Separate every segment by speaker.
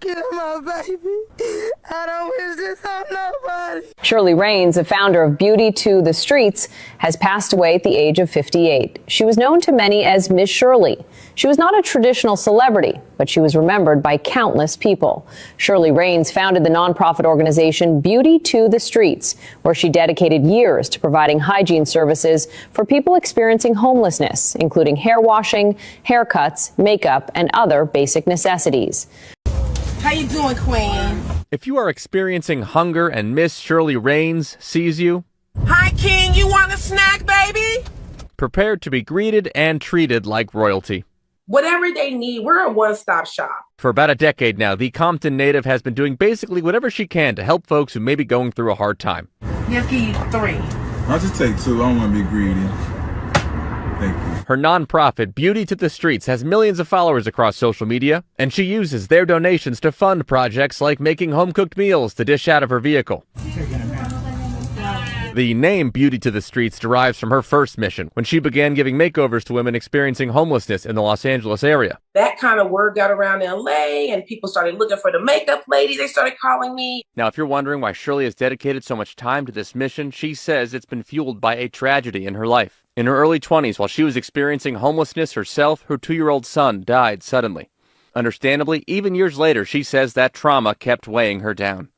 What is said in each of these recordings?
Speaker 1: Kill my baby. I don't wish this on nobody.
Speaker 2: Shirley Raines, the founder of Beauty to the Streets, has passed away at the age of 58. She was known to many as Miss Shirley. She was not a traditional celebrity, but she was remembered by countless people. Shirley Raines founded the nonprofit organization Beauty to the Streets, where she dedicated years to providing hygiene services for people experiencing homelessness, including hair washing, haircuts, makeup, and other basic necessities.
Speaker 3: How you doing, Queen?
Speaker 4: If you are experiencing hunger and Miss Shirley Raines sees you,
Speaker 3: Hi, King. You want a snack, baby?
Speaker 4: prepared to be greeted and treated like royalty.
Speaker 3: Whatever they need, we're a one-stop shop.
Speaker 4: For about a decade now, the Compton native has been doing basically whatever she can to help folks who may be going through a hard time.
Speaker 3: Just give you 3.
Speaker 5: I'll just take 2. I don't want to be greedy. Thank you.
Speaker 4: Her nonprofit, Beauty to the Streets, has millions of followers across social media, and she uses their donations to fund projects like making home-cooked meals to dish out of her vehicle. The name Beauty to the Streets derives from her first mission, when she began giving makeovers to women experiencing homelessness in the Los Angeles area.
Speaker 3: That kind of word got around LA, and people started looking for the makeup lady. They started calling me.
Speaker 4: Now, if you're wondering why Shirley has dedicated so much time to this mission, she says it's been fueled by a tragedy in her life. In her early 20s, while she was experiencing homelessness herself, her 2-year-old son died suddenly. Understandably, even years later, she says that trauma kept weighing her down.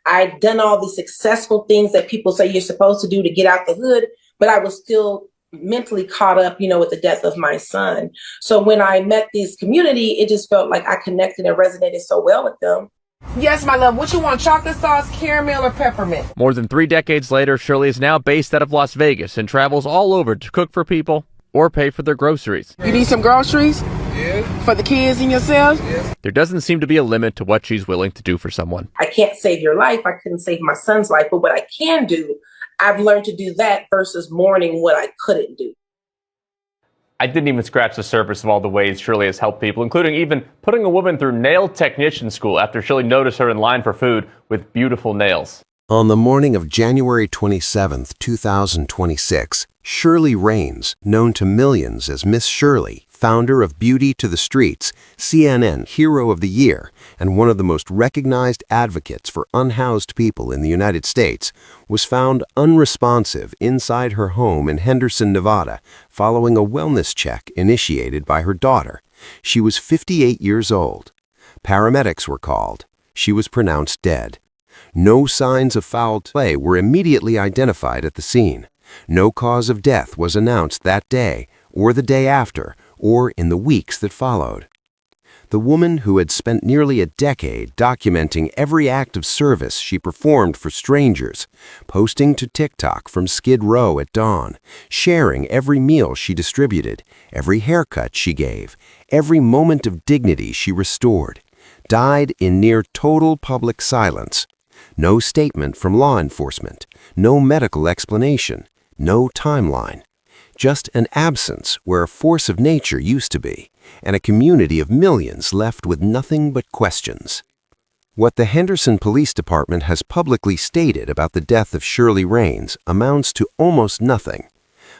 Speaker 3: I'd done all the successful things that people say you're supposed to do to get out the hood, but I was still mentally caught up, with the death of my son. So when I met this community, it just felt like I connected and resonated so well with them. Yes, my love. What you want, chocolate sauce, caramel, or peppermint?
Speaker 4: More than 3 decades later, Shirley is now based out of Las Vegas and travels all over to cook for people or pay for their groceries.
Speaker 3: You need some groceries? Yeah. For the kids and yourself?
Speaker 4: Yeah. There doesn't seem to be a limit to what she's willing to do for someone.
Speaker 3: I can't save your life. I couldn't save my son's life. But what I can do, I've learned to do that versus mourning what I couldn't do.
Speaker 4: I didn't even scratch the surface of all the ways Shirley has helped people, including even putting a woman through nail technician school after Shirley noticed her in line for food with beautiful nails.
Speaker 6: On the morning of January 27, 2026, Shirley Raines, known to millions as Miss Shirley, founder of Beauty to the Streets, CNN Hero of the Year, and one of the most recognized advocates for unhoused people in the United States, was found unresponsive inside her home in Henderson, Nevada, following a wellness check initiated by her daughter. She was 58 years old. Paramedics were called. She was pronounced dead. No signs of foul play were immediately identified at the scene. No cause of death was announced that day, or the day after, or in the weeks that followed. The woman who had spent nearly a decade documenting every act of service she performed for strangers, posting to TikTok from Skid Row at dawn, sharing every meal she distributed, every haircut she gave, every moment of dignity she restored, died in near total public silence. No statement from law enforcement, no medical explanation, no timeline. Just an absence where a force of nature used to be, and a community of millions left with nothing but questions. What the Henderson Police Department has publicly stated about the death of Shirley Raines amounts to almost nothing.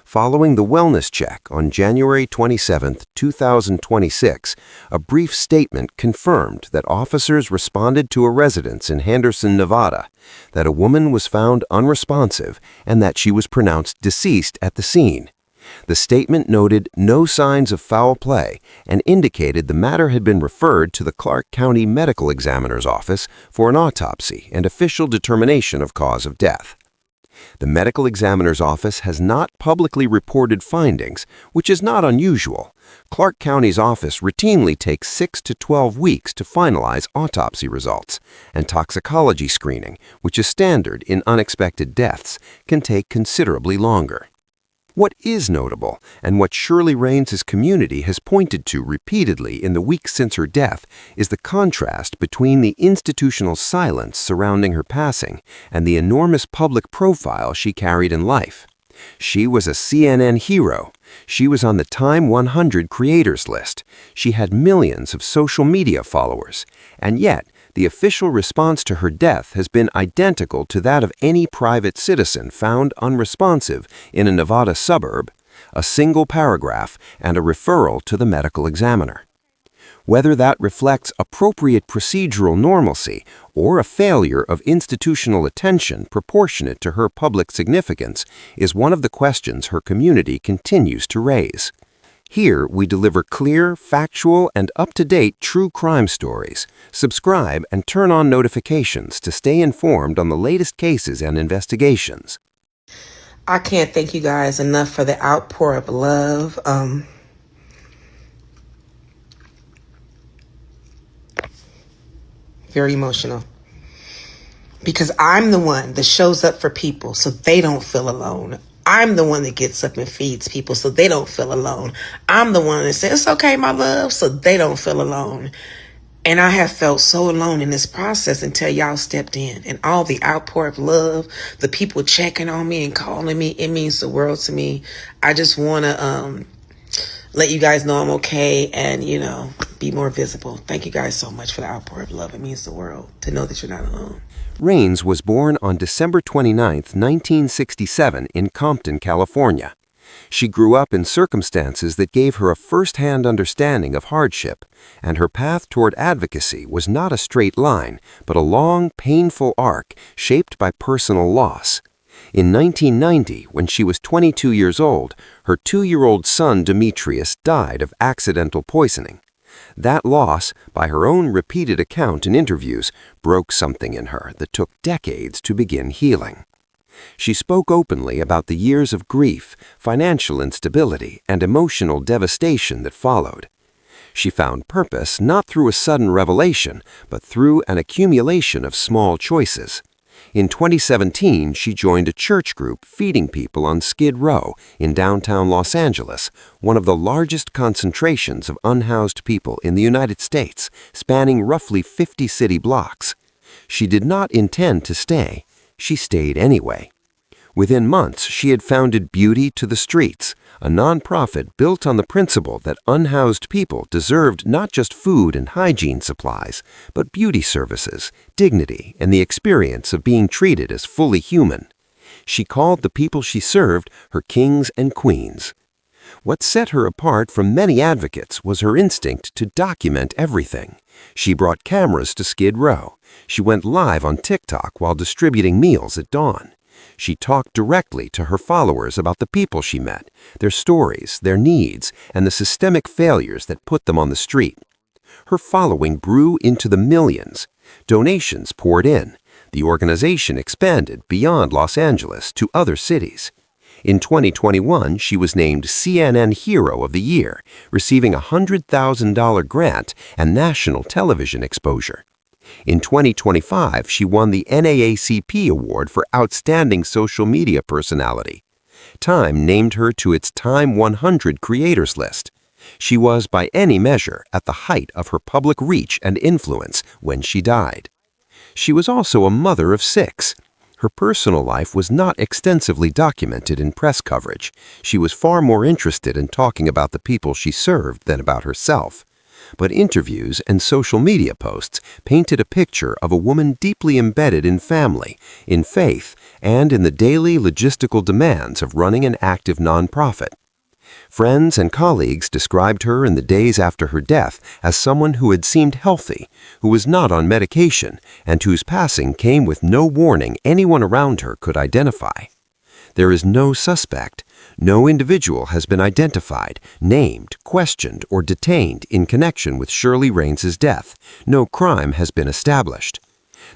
Speaker 6: Following the wellness check on January 27, 2026, a brief statement confirmed that officers responded to a residence in Henderson, Nevada, that a woman was found unresponsive, and that she was pronounced deceased at the scene. The statement noted no signs of foul play and indicated the matter had been referred to the Clark County Medical Examiner's Office for an autopsy and official determination of cause of death. The Medical Examiner's Office has not publicly reported findings, which is not unusual. Clark County's office routinely takes 6 to 12 weeks to finalize autopsy results, and toxicology screening, which is standard in unexpected deaths, can take considerably longer. What is notable, and what Shirley Raines' community has pointed to repeatedly in the weeks since her death, is the contrast between the institutional silence surrounding her passing and the enormous public profile she carried in life. She was a CNN hero. She was on the Time 100 creators list. She had millions of social media followers. And yet, the official response to her death has been identical to that of any private citizen found unresponsive in a Nevada suburb, a single paragraph, and a referral to the medical examiner. Whether that reflects appropriate procedural normalcy or a failure of institutional attention proportionate to her public significance is one of the questions her community continues to raise. Here, we deliver clear, factual, and up-to-date true crime stories. Subscribe and turn on notifications to stay informed on the latest cases and investigations.
Speaker 1: I can't thank you guys enough for the outpour of love. Very emotional. Because I'm the one that shows up for people so they don't feel alone. I'm the one that gets up and feeds people so they don't feel alone. I'm the one that says, it's okay, my love, so they don't feel alone. And I have felt so alone in this process until y'all stepped in. And all the outpour of love, the people checking on me and calling me, it means the world to me. I just want to let you guys know I'm okay and, be more visible. Thank you guys so much for the outpour of love. It means the world to know that you're not alone.
Speaker 6: Raines was born on December 29, 1967 in Compton, California. She grew up in circumstances that gave her a first-hand understanding of hardship, and her path toward advocacy was not a straight line, but a long, painful arc shaped by personal loss. In 1990, when she was 22 years old, her 2-year-old son Demetrius died of accidental poisoning. That loss, by her own repeated account in interviews, broke something in her that took decades to begin healing. She spoke openly about the years of grief, financial instability, and emotional devastation that followed. She found purpose not through a sudden revelation, but through an accumulation of small choices. In 2017, she joined a church group feeding people on Skid Row in downtown Los Angeles, one of the largest concentrations of unhoused people in the United States, spanning roughly 50 city blocks. She did not intend to stay. She stayed anyway. Within months, she had founded Beauty to the Streets, a nonprofit built on the principle that unhoused people deserved not just food and hygiene supplies, but beauty services, dignity, and the experience of being treated as fully human. She called the people she served her kings and queens. What set her apart from many advocates was her instinct to document everything. She brought cameras to Skid Row. She went live on TikTok while distributing meals at dawn. She talked directly to her followers about the people she met, their stories, their needs, and the systemic failures that put them on the street. Her following grew into the millions. Donations poured in. The organization expanded beyond Los Angeles to other cities. In 2021, she was named CNN Hero of the Year, receiving a $100,000 grant and national television exposure. In 2025, she won the NAACP Award for Outstanding Social Media Personality. Time named her to its Time 100 Creators list. She was, by any measure, at the height of her public reach and influence when she died. She was also a mother of 6. Her personal life was not extensively documented in press coverage. She was far more interested in talking about the people she served than about herself. But interviews and social media posts painted a picture of a woman deeply embedded in family, in faith, and in the daily logistical demands of running an active nonprofit. Friends and colleagues described her in the days after her death as someone who had seemed healthy, who was not on medication, and whose passing came with no warning anyone around her could identify. There is no suspect. No individual has been identified, named, questioned, or detained in connection with Shirley Raines' death. No crime has been established.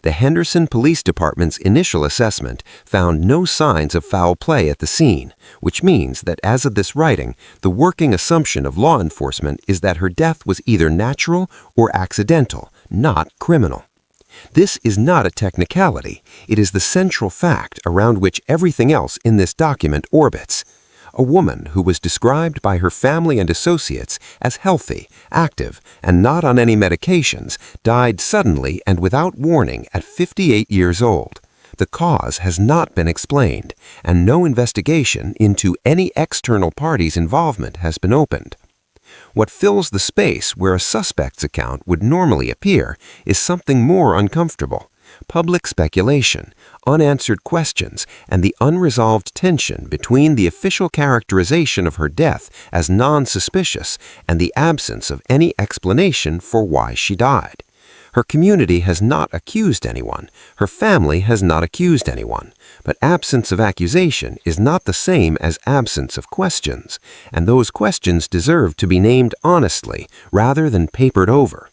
Speaker 6: The Henderson Police Department's initial assessment found no signs of foul play at the scene, which means that as of this writing, the working assumption of law enforcement is that her death was either natural or accidental, not criminal. This is not a technicality. It is the central fact around which everything else in this document orbits. A woman who was described by her family and associates as healthy, active, and not on any medications died suddenly and without warning at 58 years old. The cause has not been explained, and no investigation into any external party's involvement has been opened. What fills the space where a suspect's account would normally appear is something more uncomfortable. public speculation, unanswered questions, and the unresolved tension between the official characterization of her death as non-suspicious and the absence of any explanation for why she died. Her community has not accused anyone. Her family has not accused anyone. But absence of accusation is not the same as absence of questions, and those questions deserve to be named honestly rather than papered over.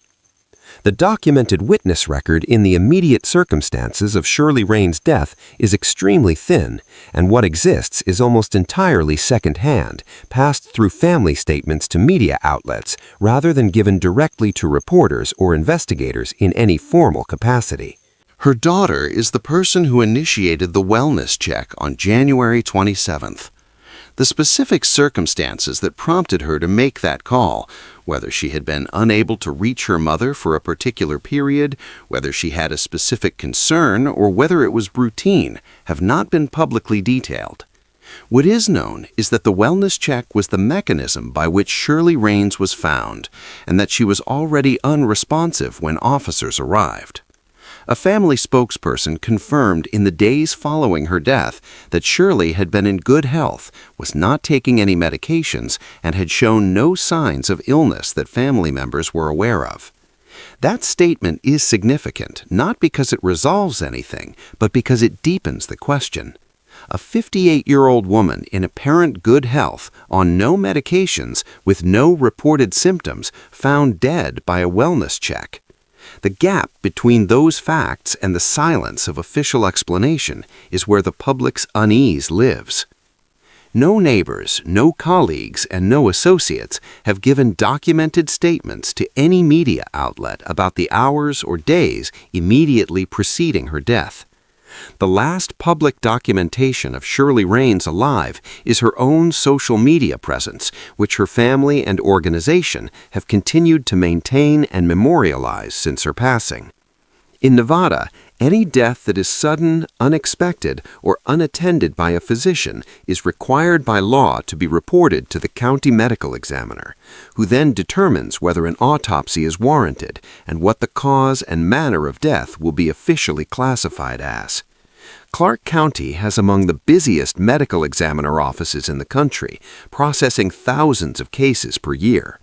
Speaker 6: The documented witness record in the immediate circumstances of Shirley Raines' death is extremely thin, and what exists is almost entirely second-hand, passed through family statements to media outlets rather than given directly to reporters or investigators in any formal capacity.
Speaker 7: Her daughter is the person who initiated the wellness check on January 27th. The specific circumstances that prompted her to make that call, whether she had been unable to reach her mother for a particular period, whether she had a specific concern, or whether it was routine, have not been publicly detailed. What is known is that the wellness check was the mechanism by which Shirley Raines was found, and that she was already unresponsive when officers arrived. A family spokesperson confirmed in the days following her death that Shirley had been in good health, was not taking any medications, and had shown no signs of illness that family members were aware of. That statement is significant, not because it resolves anything, but because it deepens the question. A 58-year-old woman in apparent good health, on no medications, with no reported symptoms, found dead by a wellness check. The gap between those facts and the silence of official explanation is where the public's unease lives. No neighbors, no colleagues, and no associates have given documented statements to any media outlet about the hours or days immediately preceding her death. The last public documentation of Shirley Raines alive is her own social media presence, which her family and organization have continued to maintain and memorialize since her passing. In Nevada, any death that is sudden, unexpected, or unattended by a physician is required by law to be reported to the county medical examiner, who then determines whether an autopsy is warranted and what the cause and manner of death will be officially classified as. Clark County has among the busiest medical examiner offices in the country, processing thousands of cases per year.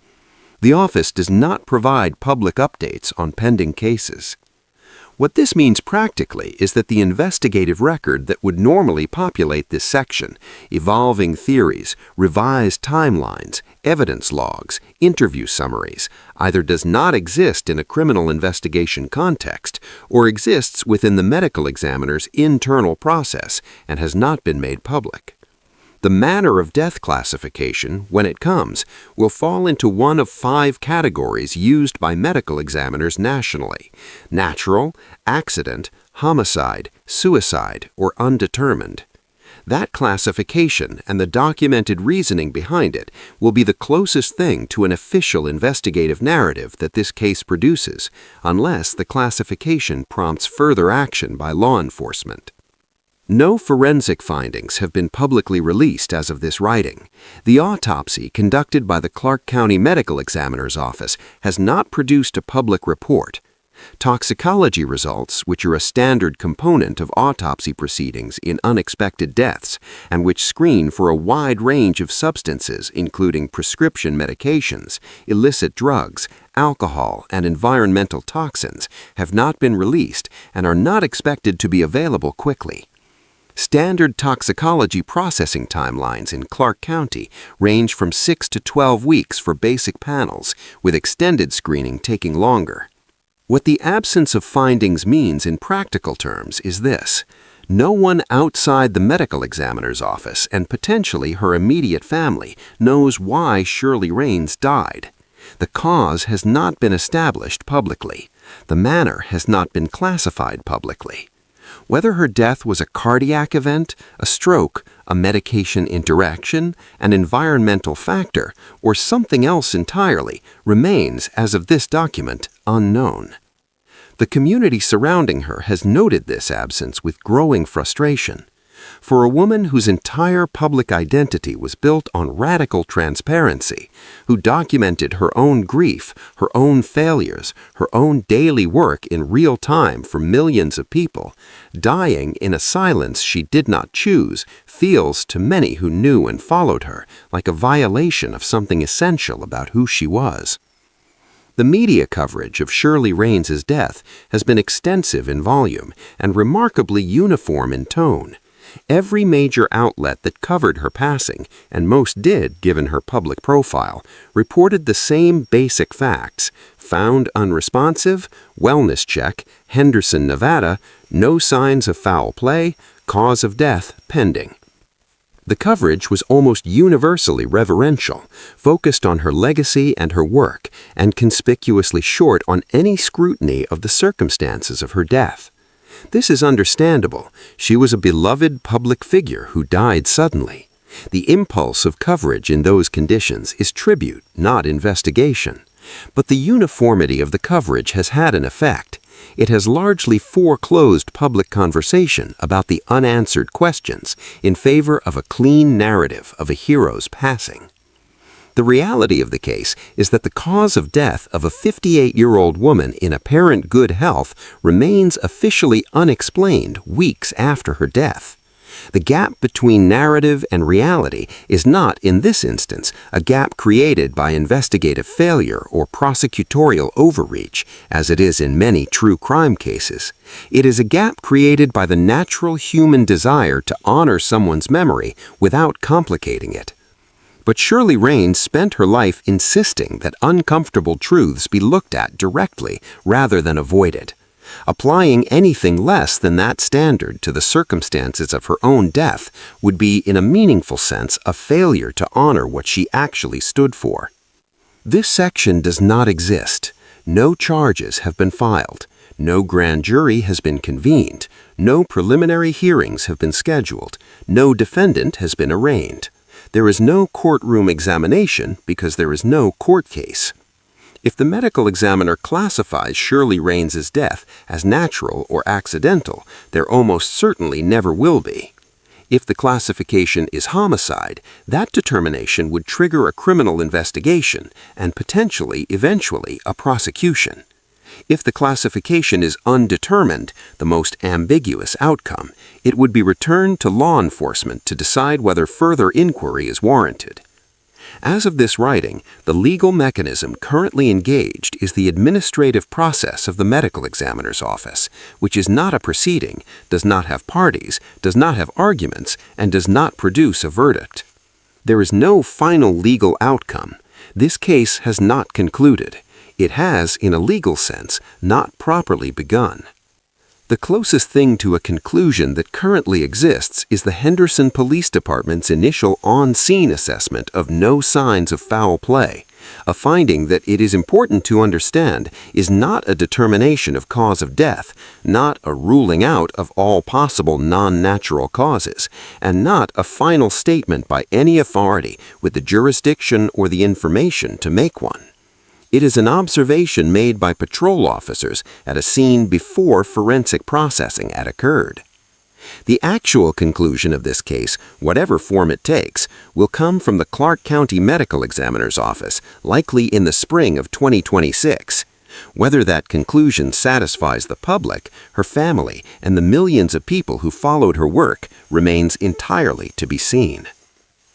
Speaker 7: The office does not provide public updates on pending cases. What this means practically is that the investigative record that would normally populate this section, evolving theories, revised timelines, evidence logs, interview summaries, either does not exist in a criminal investigation context or exists within the medical examiner's internal process and has not been made public. The manner of death classification, when it comes, will fall into one of 5 categories used by medical examiners nationally: natural, accident, homicide, suicide, or undetermined. That classification and the documented reasoning behind it will be the closest thing to an official investigative narrative that this case produces, unless the classification prompts further action by law enforcement. No forensic findings have been publicly released as of this writing. The autopsy conducted by the Clark County Medical Examiner's Office has not produced a public report. Toxicology results, which are a standard component of autopsy proceedings in unexpected deaths, and which screen for a wide range of substances including prescription medications, illicit drugs, alcohol, and environmental toxins, have not been released and are not expected to be available quickly. Standard toxicology processing timelines in Clark County range from 6 to 12 weeks for basic panels, with extended screening taking longer. What the absence of findings means in practical terms is this: no one outside the medical examiner's office and potentially her immediate family knows why Shirley Raines died. The cause has not been established publicly. The manner has not been classified publicly. Whether her death was a cardiac event, a stroke, a medication interaction, an environmental factor, or something else entirely remains, as of this document, unknown. The community surrounding her has noted this absence with growing frustration.
Speaker 6: For a woman whose entire public identity was built on radical transparency, who documented her own grief, her own failures, her own daily work in real time for millions of people, dying in a silence she did not choose feels, to many who knew and followed her, like a violation of something essential about who she was. The media coverage of Shirley Raines' death has been extensive in volume and remarkably uniform in tone. Every major outlet that covered her passing, and most did given her public profile, reported the same basic facts: found unresponsive, wellness check, Henderson, Nevada, no signs of foul play, cause of death pending. The coverage was almost universally reverential, focused on her legacy and her work, and conspicuously short on any scrutiny of the circumstances of her death. This is understandable. She was a beloved public figure who died suddenly. The impulse of coverage in those conditions is tribute, not investigation. But the uniformity of the coverage has had an effect. It has largely foreclosed public conversation about the unanswered questions in favor of a clean narrative of a hero's passing. The reality of the case is that the cause of death of a 58-year-old woman in apparent good health remains officially unexplained weeks after her death. The gap between narrative and reality is not, in this instance, a gap created by investigative failure or prosecutorial overreach, as it is in many true crime cases. It is a gap created by the natural human desire to honor someone's memory without complicating it. But Shirley Raines spent her life insisting that uncomfortable truths be looked at directly rather than avoided. Applying anything less than that standard to the circumstances of her own death would be, in a meaningful sense, a failure to honor what she actually stood for. This section does not exist. No charges have been filed. No grand jury has been convened. No preliminary hearings have been scheduled. No defendant has been arraigned. There is no courtroom examination because there is no court case. If the medical examiner classifies Shirley Raines' death as natural or accidental, there almost certainly never will be. If the classification is homicide, that determination would trigger a criminal investigation and potentially, eventually, a prosecution. If the classification is undetermined, the most ambiguous outcome, it would be returned to law enforcement to decide whether further inquiry is warranted. As of this writing, the legal mechanism currently engaged is the administrative process of the medical examiner's office, which is not a proceeding, does not have parties, does not have arguments, and does not produce a verdict. There is no final legal outcome. This case has not concluded. It has, in a legal sense, not properly begun. The closest thing to a conclusion that currently exists is the Henderson Police Department's initial on-scene assessment of no signs of foul play, a finding that it is important to understand is not a determination of cause of death, not a ruling out of all possible non-natural causes, and not a final statement by any authority with the jurisdiction or the information to make one. It is an observation made by patrol officers at a scene before forensic processing had occurred. The actual conclusion of this case, whatever form it takes, will come from the Clark County Medical Examiner's Office, likely in the spring of 2026. Whether that conclusion satisfies the public, her family, and the millions of people who followed her work remains entirely to be seen.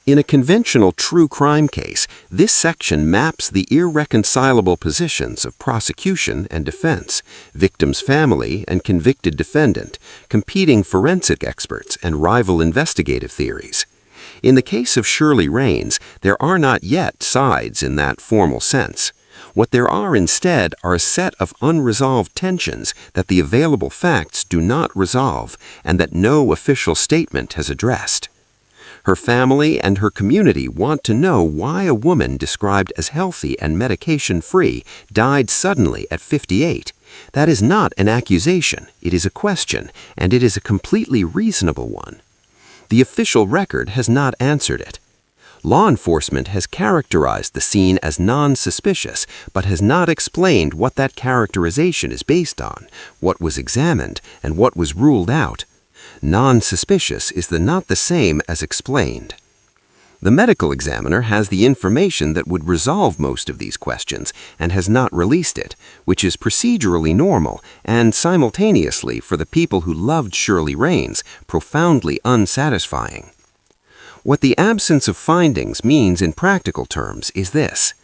Speaker 6: In a conventional true crime case, this section maps the irreconcilable positions of prosecution and defense, victim's family and convicted defendant, competing forensic experts, and rival investigative theories. In the case of Shirley Raines, there are not yet sides in that formal sense. What there are instead are a set of unresolved tensions that the available facts do not resolve and that no official statement has addressed. Her family and her community want to know why a woman described as healthy and medication-free died suddenly at 58. That is not an accusation, it is a question, and it is a completely reasonable one. The official record has not answered it. Law enforcement has characterized the scene as non-suspicious, but has not explained what that characterization is based on, what was examined, and what was ruled out. Non-suspicious is not the same as explained. The medical examiner has the information that would resolve most of these questions and has not released it, which is procedurally normal and simultaneously, for the people who loved Shirley Raines, profoundly unsatisfying. What the absence of findings means in practical terms is this: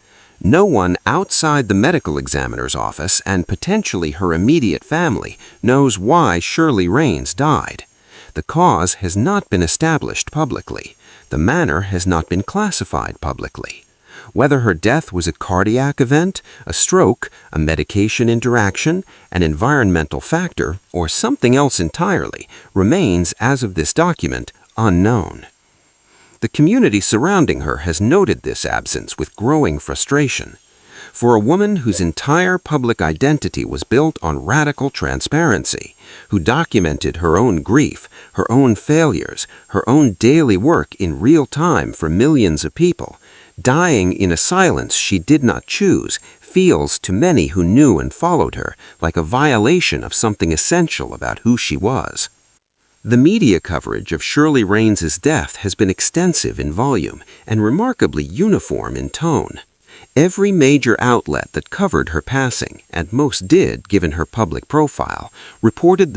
Speaker 6: no one outside the medical examiner's office and potentially her immediate family knows why Shirley Raines died. The cause has not been established publicly. The manner has not been classified publicly. Whether her death was a cardiac event, a stroke, a medication interaction, an environmental factor, or something else entirely remains, as of this document, unknown. The community surrounding her has noted this absence with growing frustration. For a woman whose entire public identity was built on radical transparency, who documented her own grief, her own failures, her own daily work in real time for millions of people, dying in a silence she did not choose, feels to many who knew and followed her like a violation of something essential about who she was. The media coverage of Shirley Raines' death has been extensive in volume and remarkably uniform in tone. Every major outlet that covered her passing, and most did given her public profile, reported the